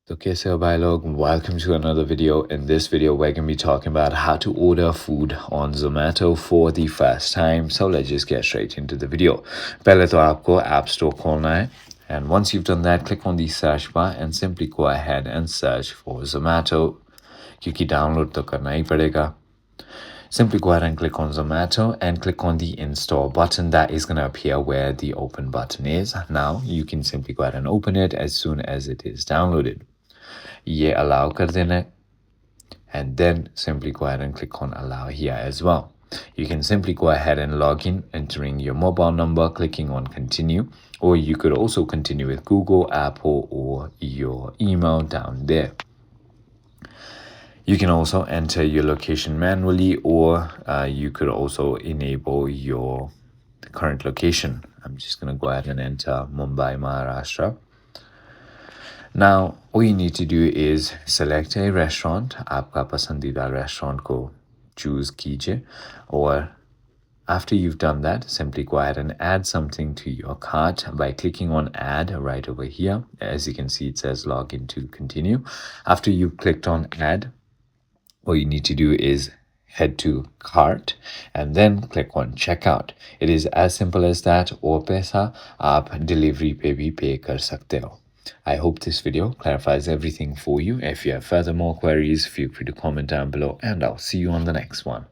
So kaise ho bhai log, welcome to another video. In this video we're going to be talking about how to order food on Zomato for the first time. So let's just get straight into the video. Pehle to aapko app store kholna hai, and once you've done that, click on the search bar and simply go ahead and search for Zomato, kyunki download to karna hi padega. Simply go ahead and click on Zomato and click on the install button that is going to appear where the open button is. Now you can simply go ahead and open it as soon as it is downloaded. ये allow कर देना है, and then simply go ahead and click on allow here as well. You can simply go ahead and log in, entering your mobile number, clicking on continue, or you could also continue with Google, Apple, or your email down there. You can also enter your location manually, or you could also enable your current location. I'm just going to go ahead and enter Mumbai Maharashtra. Now, all you need to do is select a restaurant. आपका पसंदीदा restaurant को choose कीजिए, or after you've done that, simply go ahead and add something to your cart by clicking on add right over here. As you can see, it says login to continue. After you've clicked on add, all you need to do is head to cart and then click on checkout. It is as simple as that. और पैसा आप delivery पे भी pay कर सकते हो. I hope this video clarifies everything for you. If you have further more queries, feel free to comment down below, and I'll see you on the next one.